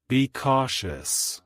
Be cautious.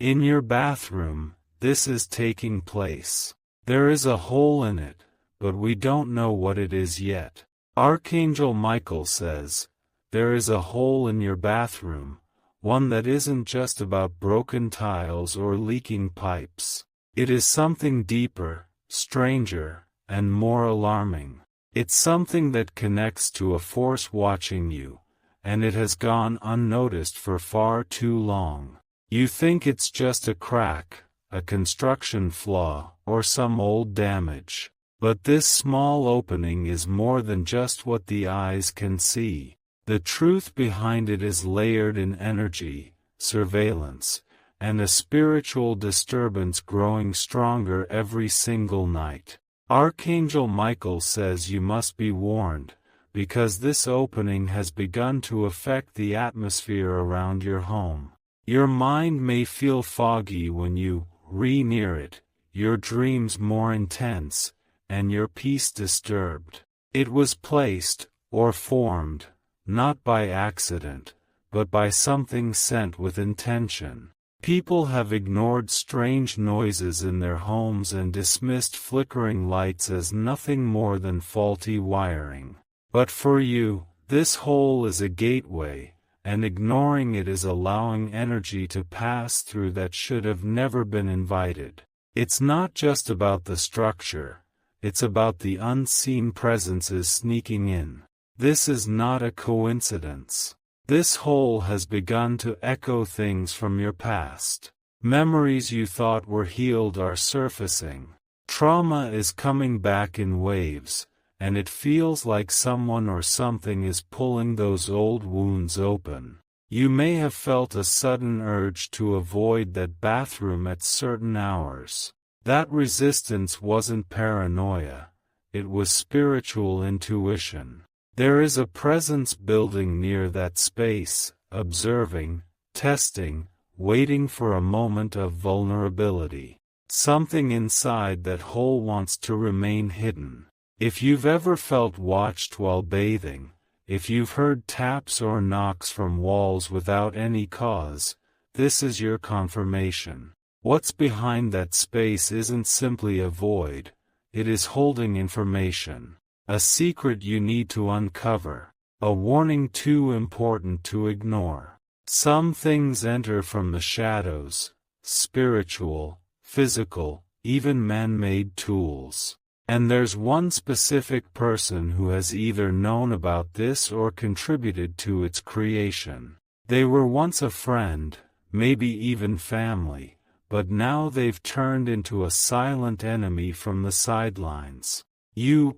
In your bathroom, this is taking place. There is a hole in it, but we don't know what it is yet. Archangel Michael says, there is a hole in your bathroom, one that isn't just about broken tiles or leaking pipes. It is something deeper, stranger, and more alarming. It's something that connects to a force watching you, and it has gone unnoticed for far too long. You think it's just a crack, a construction flaw, or some old damage. But this small opening is more than just what the eyes can see. The truth behind it is layered in energy, surveillance, and a spiritual disturbance growing stronger every single night. Archangel Michael says you must be warned, because this opening has begun to affect the atmosphere around your home. Your mind may feel foggy when you re-near it, your dreams more intense, and your peace disturbed. It was placed, or formed, not by accident, but by something sent with intention. People have ignored strange noises in their homes and dismissed flickering lights as nothing more than faulty wiring. But for you, this hole is a gateway, and ignoring it is allowing energy to pass through that should have never been invited. It's not just about the structure, it's about the unseen presences sneaking in. This is not a coincidence. This hole has begun to echo things from your past. Memories you thought were healed are surfacing. Trauma is coming back in waves, and it feels like someone or something is pulling those old wounds open. You may have felt a sudden urge to avoid that bathroom at certain hours. That resistance wasn't paranoia, it was spiritual intuition. There is a presence building near that space, observing, testing, waiting for a moment of vulnerability. Something inside that hole wants to remain hidden. If you've ever felt watched while bathing, if you've heard taps or knocks from walls without any cause, this is your confirmation. What's behind that space isn't simply a void, it is holding information. A secret you need to uncover, a warning too important to ignore. Some things enter from the shadows, spiritual, physical, even man-made tools. And there's one specific person who has either known about this or contributed to its creation. They were once a friend, maybe even family, but now they've turned into a silent enemy from the sidelines. You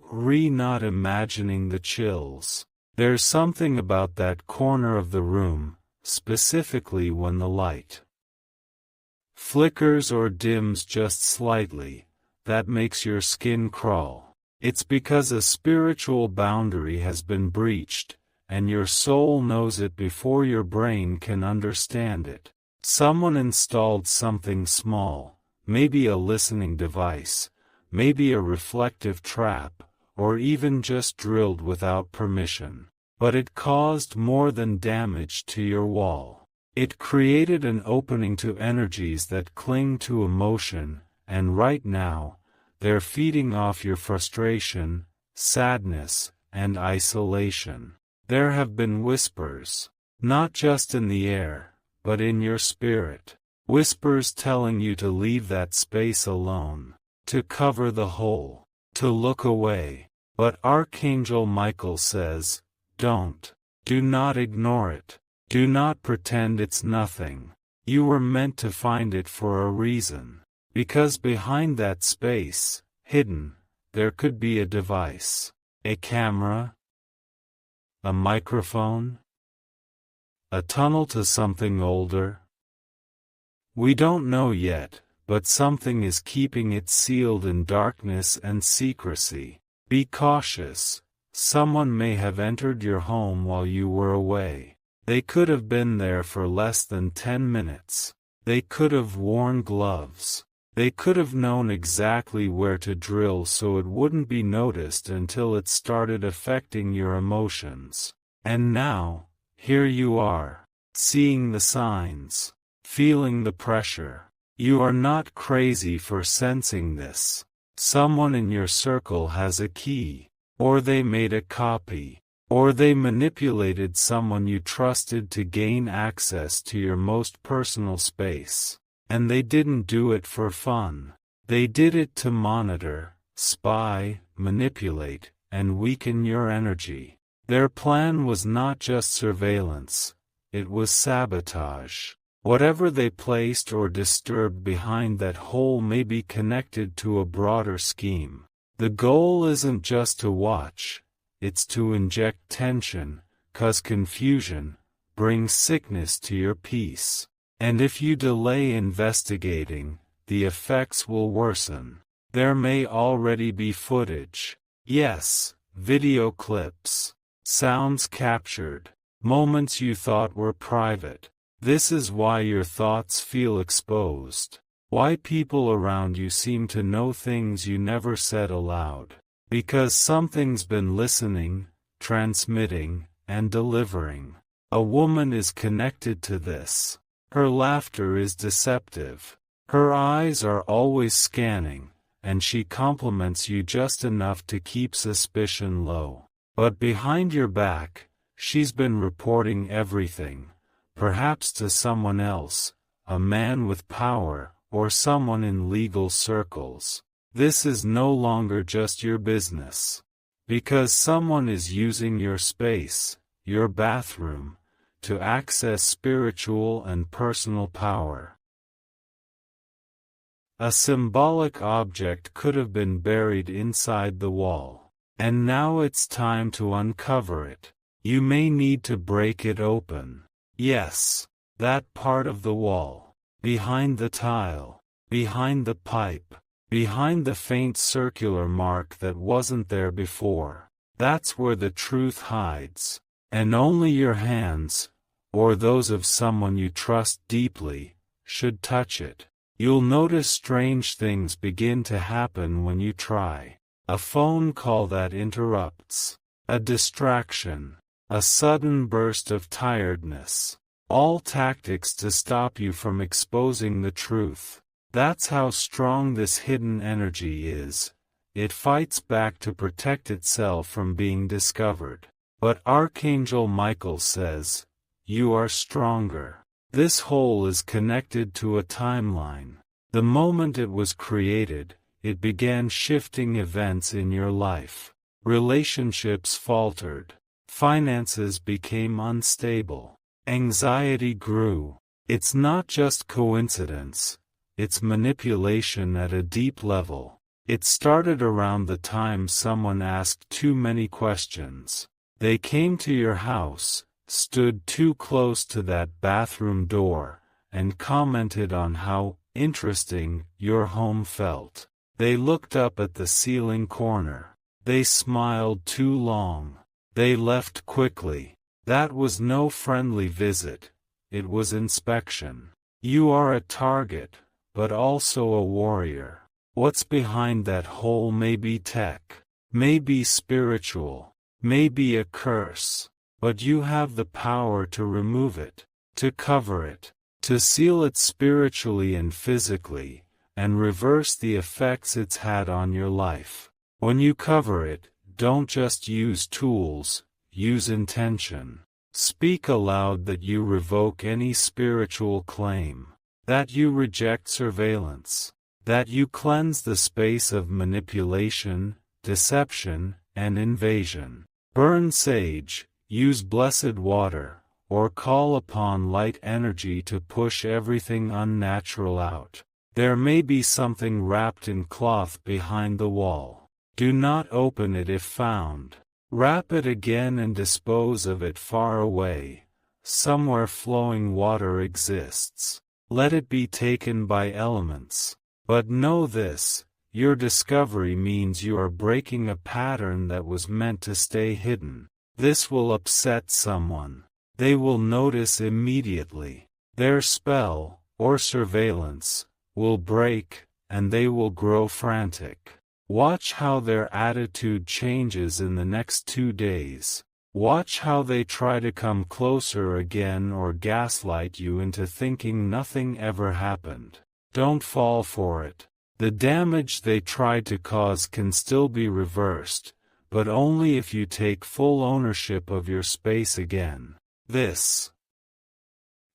not imagining the chills. There's something about that corner of the room, specifically when the light flickers or dims just slightly, that makes your skin crawl. It's because a spiritual boundary has been breached, and your soul knows it before your brain can understand it. Someone installed something small, maybe a listening device, maybe a reflective trap, or even just drilled without permission. But it caused more than damage to your wall. It created an opening to energies that cling to emotion, and right now, they're feeding off your frustration, sadness, and isolation. There have been whispers, not just in the air, but in your spirit. Whispers telling you to leave that space alone, to cover the hole, to look away. But Archangel Michael says, don't. Do not ignore it. Do not pretend it's nothing. You were meant to find it for a reason. Because behind that space, hidden, there could be a device. A camera? A microphone? A tunnel to something older? We don't know yet, but something is keeping it sealed in darkness and secrecy. Be cautious. Someone may have entered your home while you were away. They could have been there for less than 10 minutes. They could have worn gloves. They could have known exactly where to drill so it wouldn't be noticed until it started affecting your emotions. And now, here you are. seeing the signs, feeling the pressure. You are not crazy for sensing this. Someone in your circle has a key, or they made a copy, or they manipulated someone you trusted to gain access to your most personal space. And they didn't do it for fun. They did it to monitor, spy, manipulate, and weaken your energy. Their plan was not just surveillance, it was sabotage. Whatever they placed or disturbed behind that hole may be connected to a broader scheme. The goal isn't just to watch, it's to inject tension, cause confusion, bring sickness to your peace. And if you delay investigating, the effects will worsen. There may already be footage. Yes, video clips. Sounds captured. Moments you thought were private. This is why your thoughts feel exposed. Why people around you seem to know things you never said aloud. Because something's been listening, transmitting, and delivering. A woman is connected to this. Her laughter is deceptive. Her eyes are always scanning, and she compliments you just enough to keep suspicion low. But behind your back, she's been reporting everything. Perhaps to someone else, a man with power, or someone in legal circles. This is no longer just your business. Because someone is using your space, your bathroom, to access spiritual and personal power. A symbolic object could have been buried inside the wall. And now it's time to uncover it. You may need to break it open. Yes, that part of the wall. Behind the tile. Behind the pipe. Behind the faint circular mark that wasn't there before. That's where the truth hides. And only your hands, or those of someone you trust deeply, should touch it. You'll notice strange things begin to happen when you try. A phone call that interrupts. A distraction. A sudden burst of tiredness. All tactics to stop you from exposing the truth. That's how strong this hidden energy is. It fights back to protect itself from being discovered. But Archangel Michael says, you are stronger. This hole is connected to a timeline. The moment it was created, it began shifting events in your life. Relationships faltered. Finances became unstable. Anxiety grew. It's not just coincidence. It's manipulation at a deep level. It started around the time someone asked too many questions. They came to your house, stood too close to that bathroom door, and commented on how interesting your home felt. They looked up at the ceiling corner. They smiled too long. They left quickly. That was no friendly visit. It was inspection. You are a target, but also a warrior. What's behind that hole may be tech, may be spiritual, may be a curse, but you have the power to remove it, to cover it, to seal it spiritually and physically, and reverse the effects it's had on your life. When you cover it, don't just use tools, use intention. Speak aloud that you revoke any spiritual claim, that you reject surveillance, that you cleanse the space of manipulation, deception, and invasion. Burn sage, use blessed water, or call upon light energy to push everything unnatural out. There may be something wrapped in cloth behind the wall. Do not open it if found. Wrap it again and dispose of it far away. Somewhere flowing water exists. Let it be taken by elements. But know this, your discovery means you are breaking a pattern that was meant to stay hidden. This will upset someone. They will notice immediately. Their spell, or surveillance, will break, and they will grow frantic. Watch how their attitude changes in the next 2 days. Watch how they try to come closer again or gaslight you into thinking nothing ever happened. Don't fall for it. The damage they tried to cause can still be reversed, but only if you take full ownership of your space again. This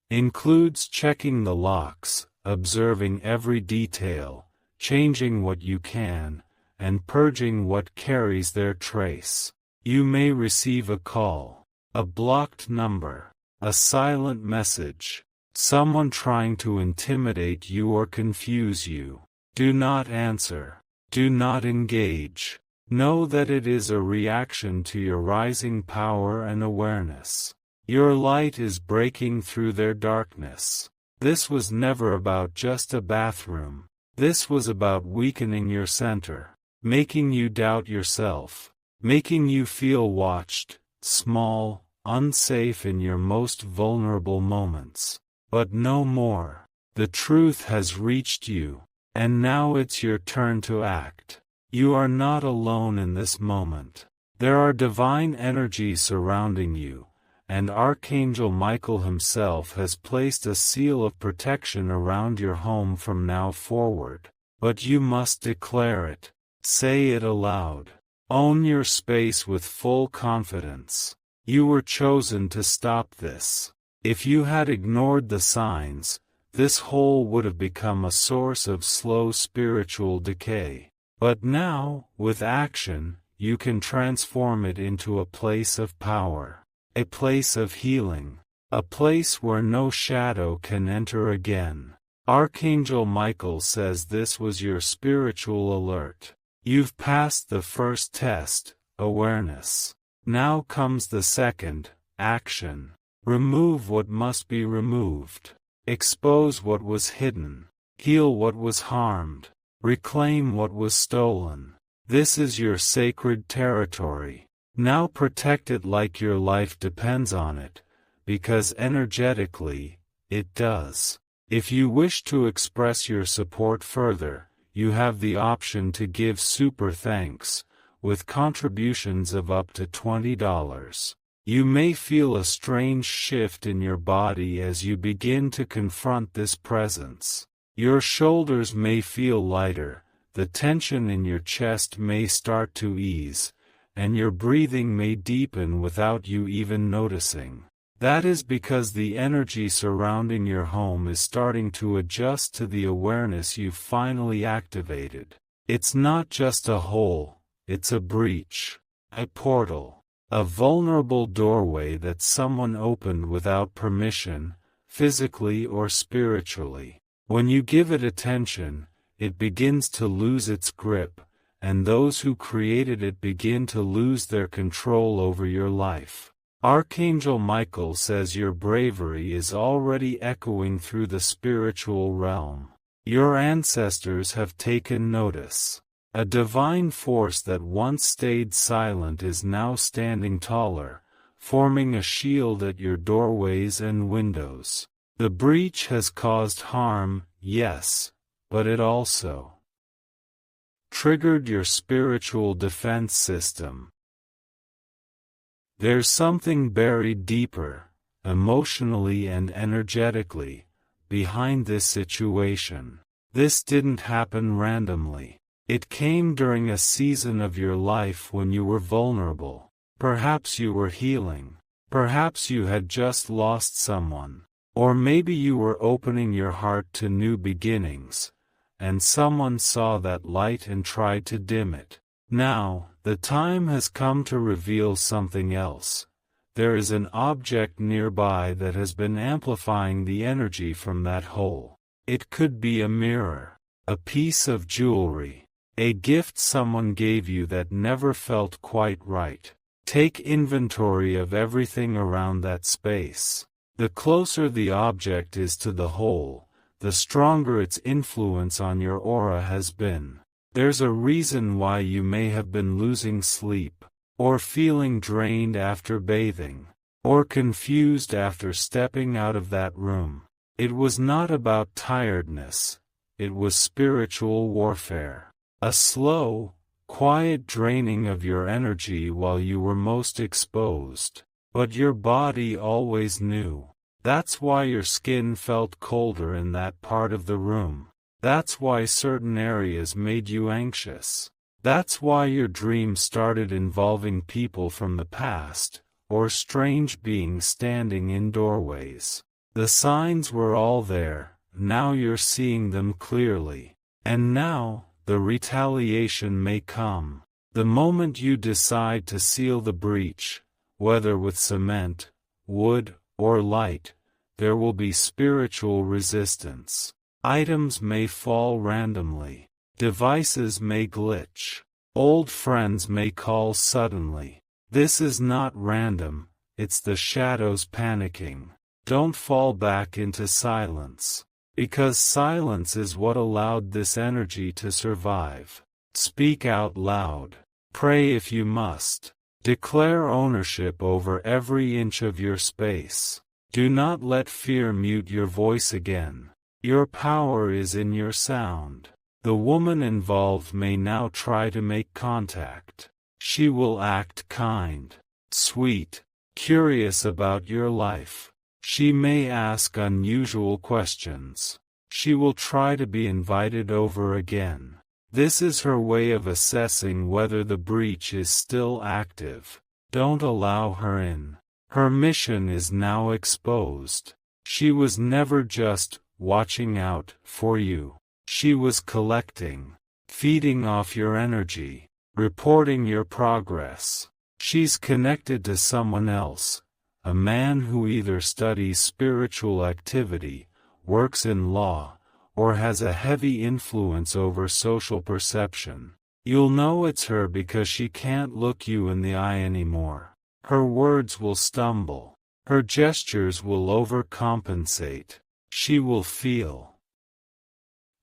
includes checking the locks, observing every detail, changing what you can, and purging what carries their trace. You may receive a call, a blocked number, a silent message, someone trying to intimidate you or confuse you. Do not answer. Do not engage. Know that it is a reaction to your rising power and awareness. Your light is breaking through their darkness. This was never about just a bathroom. This was about weakening your center, making you doubt yourself, making you feel watched, small, unsafe in your most vulnerable moments. But no more. The truth has reached you, and now it's your turn to act. You are not alone in this moment. There are divine energies surrounding you, and Archangel Michael himself has placed a seal of protection around your home from now forward. But you must declare it. Say it aloud. Own your space with full confidence. You were chosen to stop this. If you had ignored the signs, this hole would have become a source of slow spiritual decay. But now, with action, you can transform it into a place of power, a place of healing, a place where no shadow can enter again. Archangel Michael says this was your spiritual alert. You've passed the first test, awareness. Now comes the second, action. Remove what must be removed. Expose what was hidden. Heal what was harmed. Reclaim what was stolen. This is your sacred territory. Now protect it like your life depends on it, because energetically, it does. If you wish to express your support further, you have the option to give super thanks, with contributions of up to $20. You may feel a strange shift in your body as you begin to confront this presence. Your shoulders may feel lighter, the tension in your chest may start to ease, and your breathing may deepen without you even noticing. That is because the energy surrounding your home is starting to adjust to the awareness you've finally activated. It's not just a hole, it's a breach, a portal, a vulnerable doorway that someone opened without permission, physically or spiritually. When you give it attention, it begins to lose its grip, and those who created it begin to lose their control over your life. Archangel Michael says your bravery is already echoing through the spiritual realm. Your ancestors have taken notice. A divine force that once stayed silent is now standing taller, forming a shield at your doorways and windows. The breach has caused harm, yes, but it also triggered your spiritual defense system. There's something buried deeper, emotionally and energetically, behind this situation. This didn't happen randomly. It came during a season of your life when you were vulnerable. Perhaps you were healing. Perhaps you had just lost someone. Or maybe you were opening your heart to new beginnings, and someone saw that light and tried to dim it. Now, the time has come to reveal something else. There is an object nearby that has been amplifying the energy from that hole. It could be a mirror, a piece of jewelry, a gift someone gave you that never felt quite right. Take inventory of everything around that space. The closer the object is to the hole, the stronger its influence on your aura has been. There's a reason why you may have been losing sleep, or feeling drained after bathing, or confused after stepping out of that room. It was not about tiredness, it was spiritual warfare. A slow, quiet draining of your energy while you were most exposed. But your body always knew. That's why your skin felt colder in that part of the room. That's why certain areas made you anxious. That's why your dreams started involving people from the past, or strange beings standing in doorways. The signs were all there, now you're seeing them clearly. And now, the retaliation may come. The moment you decide to seal the breach, whether with cement, wood, or light, there will be spiritual resistance. Items may fall randomly. Devices may glitch. Old friends may call suddenly. This is not random, it's the shadows panicking. Don't fall back into silence. Because silence is what allowed this energy to survive. Speak out loud. Pray if you must. Declare ownership over every inch of your space. Do not let fear mute your voice again. Your power is in your sound. The woman involved may now try to make contact. She will act kind, sweet, curious about your life. She may ask unusual questions. She will try to be invited over again. This is her way of assessing whether the breach is still active. Don't allow her in. Her mission is now exposed. She was never just watching out for you. She was collecting, feeding off your energy, reporting your progress. She's connected to someone else, a man who either studies spiritual activity, works in law, or has a heavy influence over social perception. You'll know it's her because she can't look you in the eye anymore. Her words will stumble. Her gestures will overcompensate. She will feel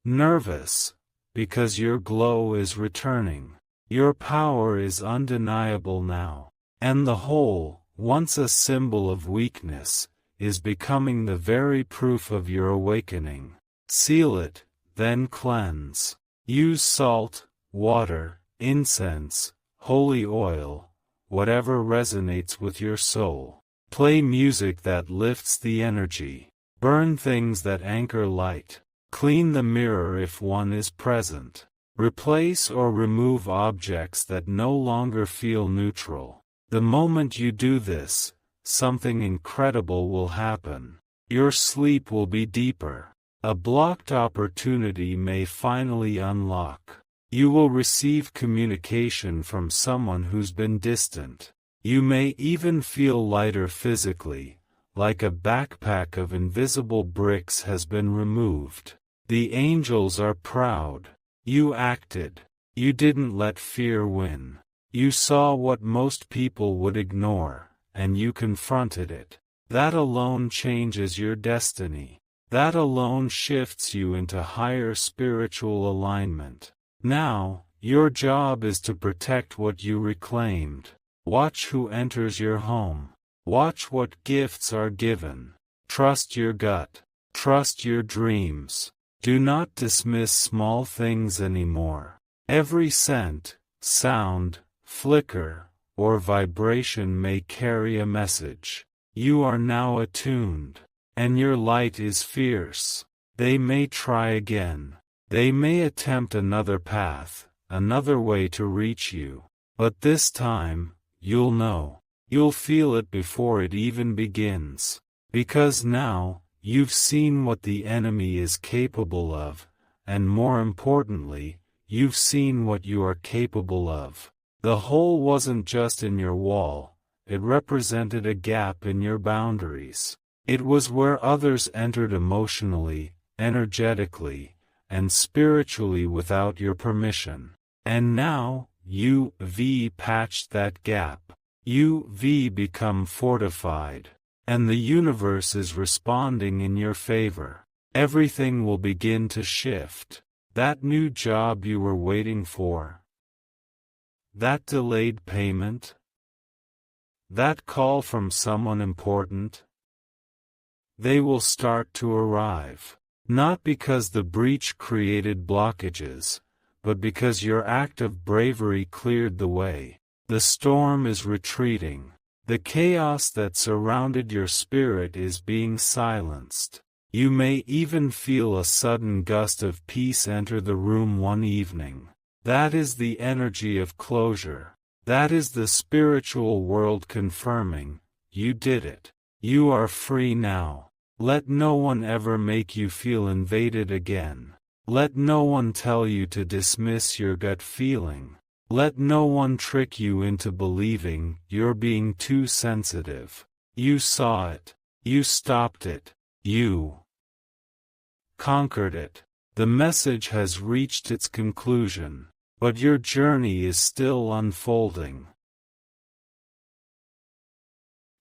nervous, because your glow is returning. Your power is undeniable now. And the whole, once a symbol of weakness, is becoming the very proof of your awakening. Seal it, then cleanse. Use salt, water, incense, holy oil, whatever resonates with your soul. Play music that lifts the energy. Burn things that anchor light. Clean the mirror if one is present. Replace or remove objects that no longer feel neutral. The moment you do this, something incredible will happen. Your sleep will be deeper. A blocked opportunity may finally unlock. You will receive communication from someone who's been distant. You may even feel lighter physically, like a backpack of invisible bricks has been removed. The angels are proud. You acted. You didn't let fear win. You saw what most people would ignore, and you confronted it. That alone changes your destiny. That alone shifts you into higher spiritual alignment. Now, your job is to protect what you reclaimed. Watch who enters your home. Watch what gifts are given. Trust your gut. Trust your dreams. Do not dismiss small things anymore. Every scent, sound, flicker, or vibration may carry a message. You are now attuned, and your light is fierce. They may try again. They may attempt another path, another way to reach you. But this time, you'll know. You'll feel it before it even begins. Because now, you've seen what the enemy is capable of, and more importantly, you've seen what you are capable of. The hole wasn't just in your wall, it represented a gap in your boundaries. It was where others entered emotionally, energetically, and spiritually without your permission. And now, you've patched that gap. You've become fortified. And the universe is responding in your favor. Everything will begin to shift. That new job you were waiting for. That delayed payment. That call from someone important. They will start to arrive. Not because the breach created blockages, but because your act of bravery cleared the way. The storm is retreating. The chaos that surrounded your spirit is being silenced. You may even feel a sudden gust of peace enter the room one evening. That is the energy of closure. That is the spiritual world confirming, you did it. You are free now. Let no one ever make you feel invaded again. Let no one tell you to dismiss your gut feeling. Let no one trick you into believing you're being too sensitive. You saw it. You stopped it. You conquered it. The message has reached its conclusion, but your journey is still unfolding.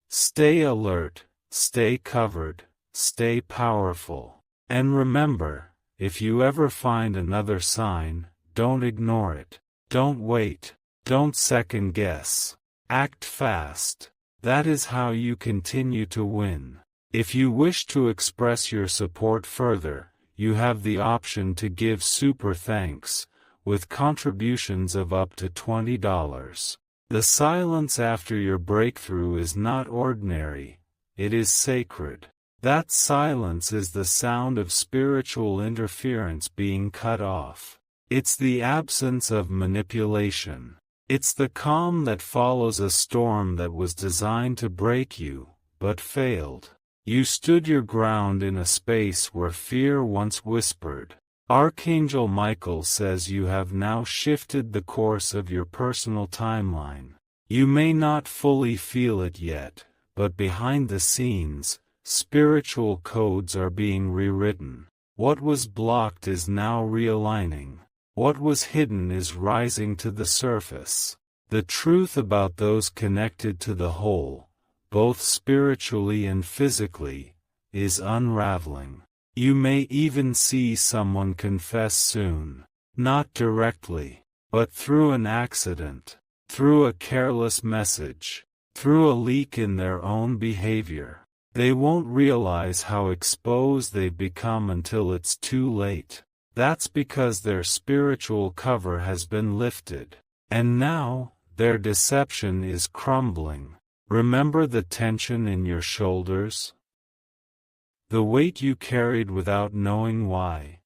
Stay alert, stay covered, stay powerful. And remember, if you ever find another sign, don't ignore it. Don't wait. Don't second guess. Act fast. That is how you continue to win. If you wish to express your support further, you have the option to give super thanks, with contributions of up to $20. The silence after your breakthrough is not ordinary, it is sacred. That silence is the sound of spiritual interference being cut off. It's the absence of manipulation. It's the calm that follows a storm that was designed to break you, but failed. You stood your ground in a space where fear once whispered. Archangel Michael says you have now shifted the course of your personal timeline. You may not fully feel it yet, but behind the scenes, spiritual codes are being rewritten. What was blocked is now realigning. What was hidden is rising to the surface. The truth about those connected to the whole, both spiritually and physically, is unraveling. You may even see someone confess soon, not directly, but through an accident, through a careless message, through a leak in their own behavior. They won't realize how exposed they've become until it's too late. That's because their spiritual cover has been lifted, and now, their deception is crumbling. Remember the tension in your shoulders? The weight you carried without knowing why.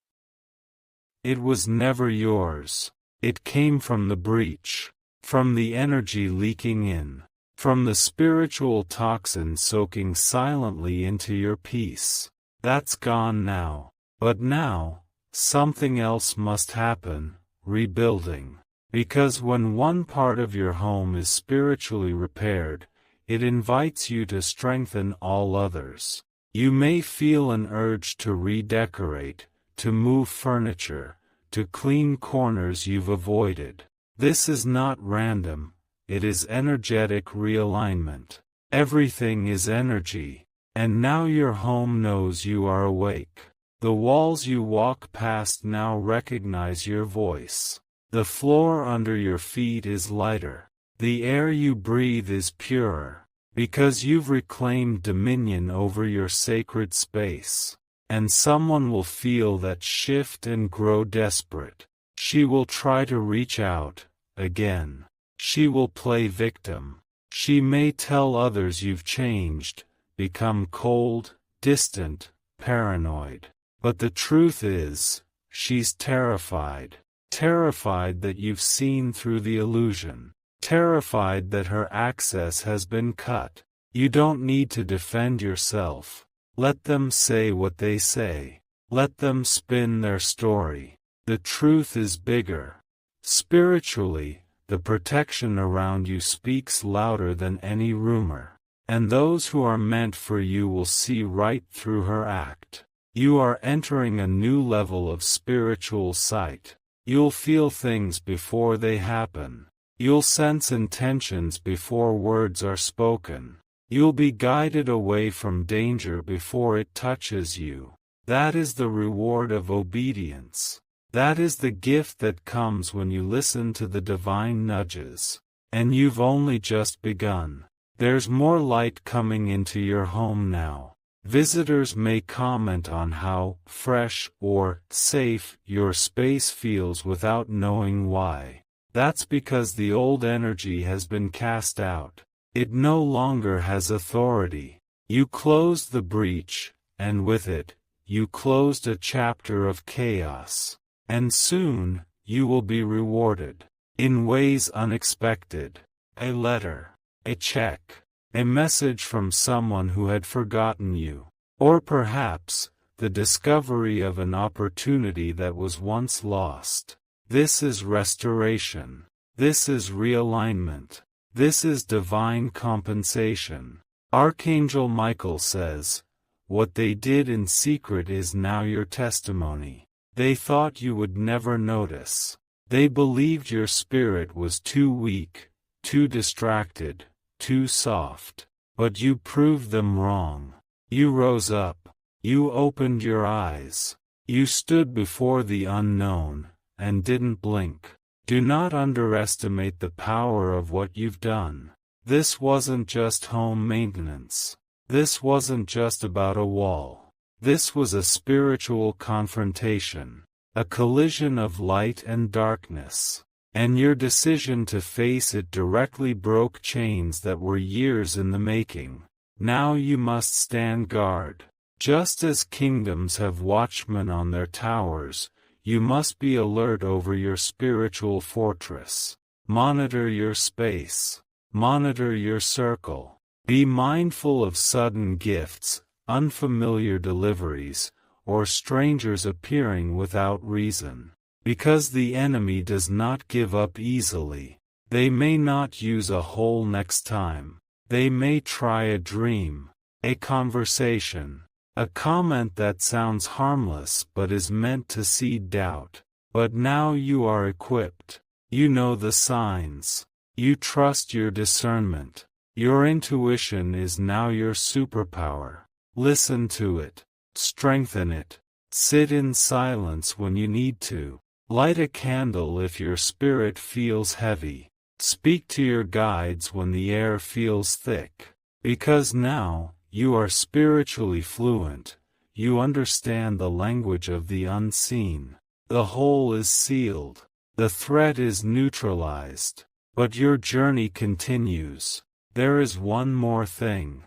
It was never yours. It came from the breach, from the energy leaking in, from the spiritual toxin soaking silently into your peace. That's gone now. But now, something else must happen, rebuilding. Because when one part of your home is spiritually repaired, it invites you to strengthen all others. You may feel an urge to redecorate, to move furniture, to clean corners you've avoided. This is not random, it is energetic realignment. Everything is energy, and now your home knows you are awake. The walls you walk past now recognize your voice. The floor under your feet is lighter. The air you breathe is purer, because you've reclaimed dominion over your sacred space. And someone will feel that shift and grow desperate. She will try to reach out, again. She will play victim. She may tell others you've changed, become cold, distant, paranoid. But the truth is, she's terrified. Terrified that you've seen through the illusion. Terrified that her access has been cut. You don't need to defend yourself. Let them say what they say. Let them spin their story. The truth is bigger. Spiritually, the protection around you speaks louder than any rumor. And those who are meant for you will see right through her act. You are entering a new level of spiritual sight. You'll feel things before they happen. You'll sense intentions before words are spoken. You'll be guided away from danger before it touches you. That is the reward of obedience. That is the gift that comes when you listen to the divine nudges. And you've only just begun. There's more light coming into your home now. Visitors may comment on how fresh or safe your space feels without knowing why. That's because the old energy has been cast out. It no longer has authority. You closed the breach, and with it, you closed a chapter of chaos. And soon, you will be rewarded. In ways unexpected. A letter. A check. A message from someone who had forgotten you. Or perhaps, the discovery of an opportunity that was once lost. This is restoration. This is realignment. This is divine compensation. Archangel Michael says, "What they did in secret is now your testimony. They thought you would never notice. They believed your spirit was too weak, too distracted, too soft. But you proved them wrong. You rose up. You opened your eyes. You stood before the unknown, and didn't blink. Do not underestimate the power of what you've done. This wasn't just home maintenance. This wasn't just about a wall. This was a spiritual confrontation, a collision of light and darkness. And your decision to face it directly broke chains that were years in the making. Now you must stand guard. Just as kingdoms have watchmen on their towers, you must be alert over your spiritual fortress. Monitor your space. Monitor your circle. Be mindful of sudden gifts, unfamiliar deliveries, or strangers appearing without reason. Because the enemy does not give up easily. They may not use a hole next time. They may try a dream, a conversation, a comment that sounds harmless but is meant to seed doubt. But now you are equipped. You know the signs. You trust your discernment. Your intuition is now your superpower. Listen to it. Strengthen it. Sit in silence when you need to. Light a candle if your spirit feels heavy. Speak to your guides when the air feels thick. Because now, you are spiritually fluent. You understand the language of the unseen. The hole is sealed. The threat is neutralized. But your journey continues. There is one more thing.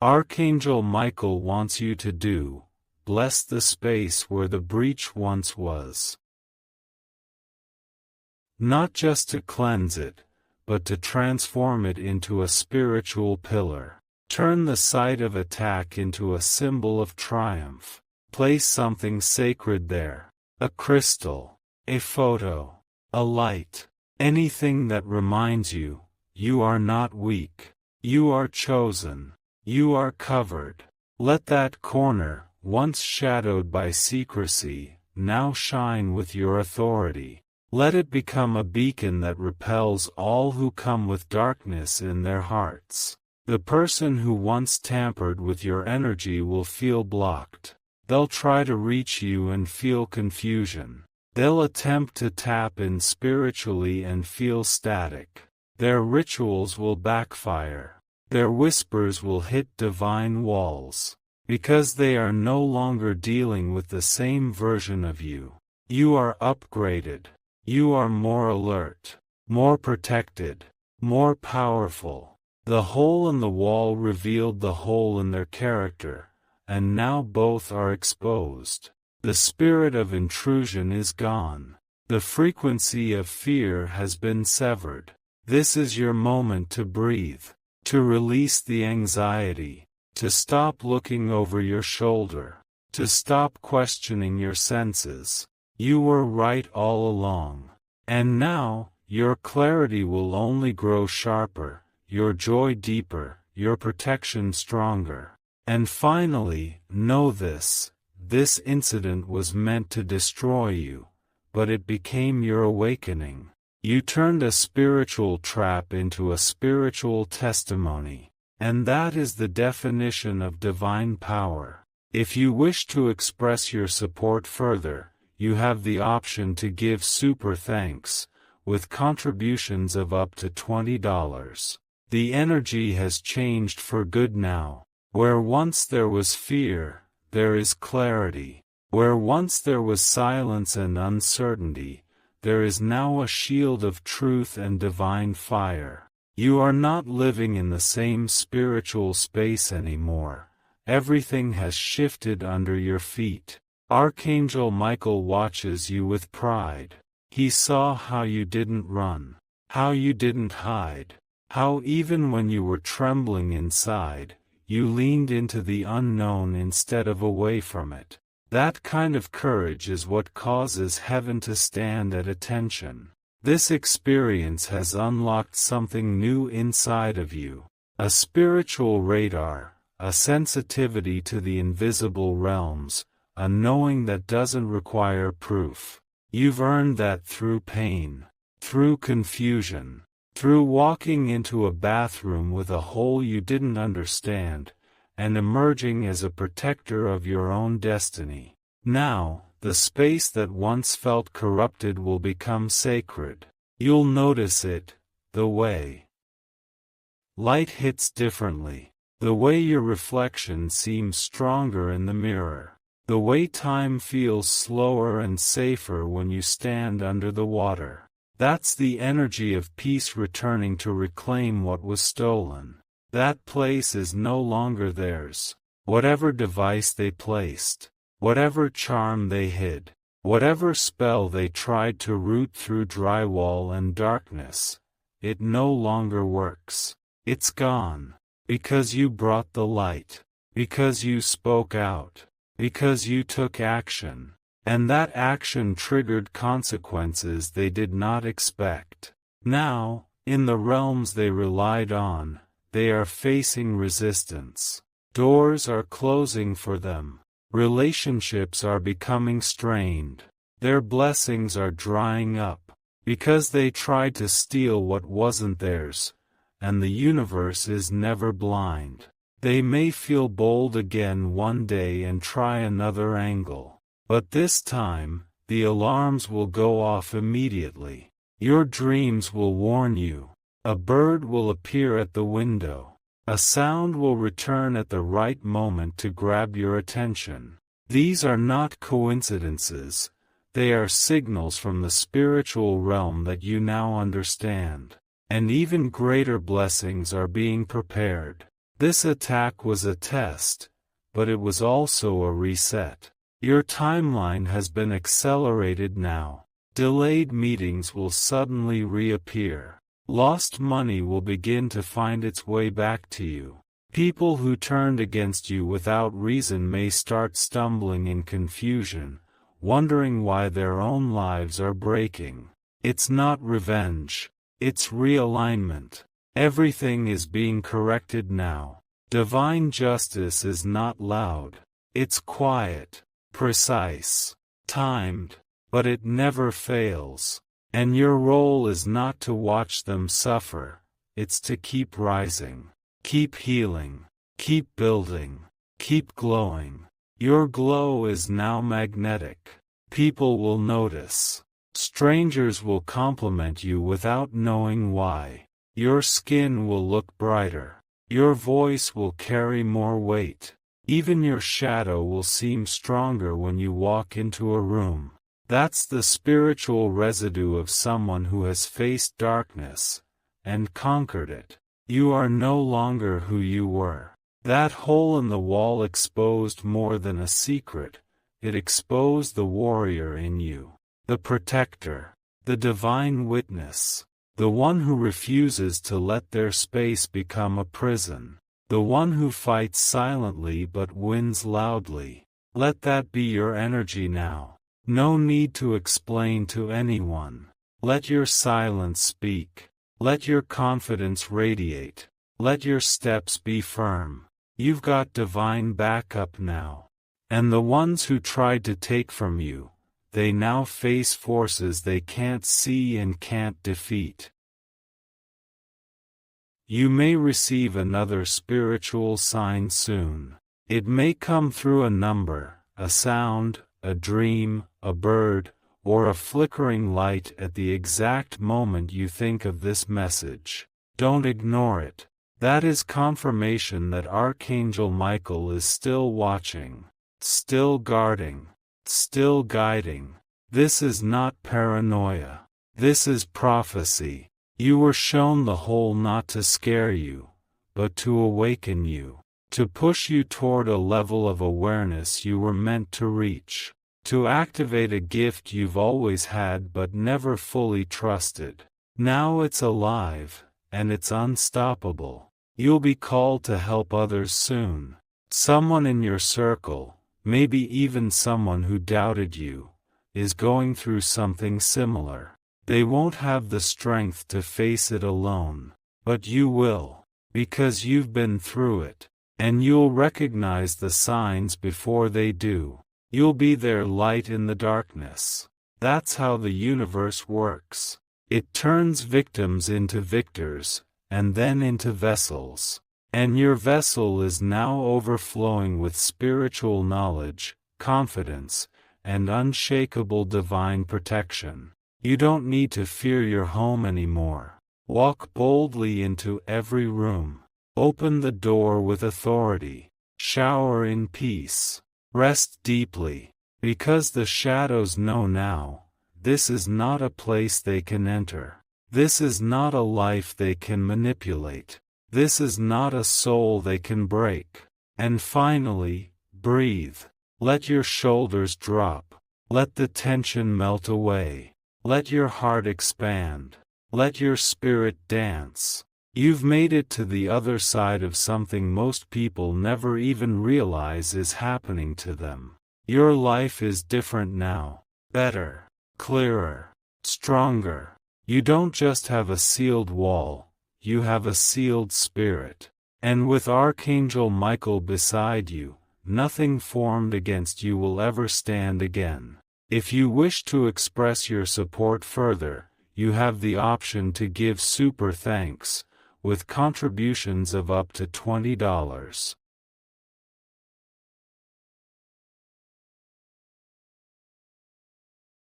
Archangel Michael wants you to do. Bless the space where the breach once was. Not just to cleanse it, but to transform it into a spiritual pillar. Turn the site of attack into a symbol of triumph. Place something sacred there. A crystal, a photo, a light, anything that reminds you, you are not weak. You are chosen. You are covered. Let that corner, once shadowed by secrecy, now shine with your authority. Let it become a beacon that repels all who come with darkness in their hearts. The person who once tampered with your energy will feel blocked. They'll try to reach you and feel confusion. They'll attempt to tap in spiritually and feel static. Their rituals will backfire. Their whispers will hit divine walls. Because they are no longer dealing with the same version of you. You are upgraded. You are more alert, more protected, more powerful. The hole in the wall revealed the hole in their character, and now both are exposed. The spirit of intrusion is gone. The frequency of fear has been severed. This is your moment to breathe, to release the anxiety, to stop looking over your shoulder, to stop questioning your senses. You were right all along. And now, your clarity will only grow sharper, your joy deeper, your protection stronger. And finally, know this incident was meant to destroy you, but it became your awakening. You turned a spiritual trap into a spiritual testimony. And that is the definition of divine power. If you wish to express your support further, you have the option to give super thanks, with contributions of up to $20. The energy has changed for good now. Where once there was fear, there is clarity. Where once there was silence and uncertainty, there is now a shield of truth and divine fire. You are not living in the same spiritual space anymore. Everything has shifted under your feet. Archangel Michael watches you with pride. He saw how you didn't run, how you didn't hide, how even when you were trembling inside, you leaned into the unknown instead of away from it. That kind of courage is what causes heaven to stand at attention. This experience has unlocked something new inside of you, a spiritual radar, a sensitivity to the invisible realms, a knowing that doesn't require proof. You've earned that through pain, through confusion, through walking into a bathroom with a hole you didn't understand, and emerging as a protector of your own destiny. Now, the space that once felt corrupted will become sacred. You'll notice it, the way light hits differently, the way your reflection seems stronger in the mirror, the way time feels slower and safer when you stand under the water. That's the energy of peace returning to reclaim what was stolen. That place is no longer theirs. Whatever device they placed, whatever charm they hid, whatever spell they tried to root through drywall and darkness, it no longer works. It's gone. Because you brought the light. Because you spoke out. Because you took action. And that action triggered consequences they did not expect. Now, in the realms they relied on, they are facing resistance. Doors are closing for them. Relationships are becoming strained. Their blessings are drying up. Because they tried to steal what wasn't theirs. And the universe is never blind. They may feel bold again one day and try another angle. But this time, the alarms will go off immediately. Your dreams will warn you. A bird will appear at the window. A sound will return at the right moment to grab your attention. These are not coincidences. They are signals from the spiritual realm that you now understand. And even greater blessings are being prepared. This attack was a test, but it was also a reset. Your timeline has been accelerated now. Delayed meetings will suddenly reappear. Lost money will begin to find its way back to you. People who turned against you without reason may start stumbling in confusion, wondering why their own lives are breaking. It's not revenge. It's realignment. Everything is being corrected now. Divine justice is not loud. It's quiet, precise, timed, but it never fails. And your role is not to watch them suffer, it's to keep rising, keep healing, keep building, keep glowing. Your glow is now magnetic. People will notice. Strangers will compliment you without knowing why. Your skin will look brighter. Your voice will carry more weight. Even your shadow will seem stronger when you walk into a room. That's the spiritual residue of someone who has faced darkness and conquered it. You are no longer who you were. That hole in the wall exposed more than a secret. It exposed the warrior in you, the protector, the divine witness, the one who refuses to let their space become a prison, the one who fights silently but wins loudly. Let that be your energy now. No need to explain to anyone. Let your silence speak. Let your confidence radiate. Let your steps be firm. You've got divine backup now. And the ones who tried to take from you, they now face forces they can't see and can't defeat. You may receive another spiritual sign soon. It may come through a number, a sound, a dream, a bird, or a flickering light at the exact moment you think of this message. Don't ignore it. That is confirmation that Archangel Michael is still watching, still guarding, still guiding. This is not paranoia. This is prophecy. You were shown the whole not to scare you, but to awaken you, to push you toward a level of awareness you were meant to reach, to activate a gift you've always had but never fully trusted. Now it's alive, and it's unstoppable. You'll be called to help others soon. Someone in your circle, maybe even someone who doubted you, is going through something similar. They won't have the strength to face it alone, but you will, because you've been through it, and you'll recognize the signs before they do. You'll be their light in the darkness. That's how the universe works. It turns victims into victors, and then into vessels. And your vessel is now overflowing with spiritual knowledge, confidence, and unshakable divine protection. You don't need to fear your home anymore. Walk boldly into every room. Open the door with authority. Shower in peace. Rest deeply, because the shadows know now, this is not a place they can enter. This is not a life they can manipulate. This is not a soul they can break. And finally, breathe. Let your shoulders drop. Let the tension melt away. Let your heart expand. Let your spirit dance. You've made it to the other side of something most people never even realize is happening to them. Your life is different now. Better, clearer, stronger. You don't just have a sealed wall, you have a sealed spirit. And with Archangel Michael beside you, nothing formed against you will ever stand again. If you wish to express your support further, you have the option to give super thanks, with contributions of up to $20.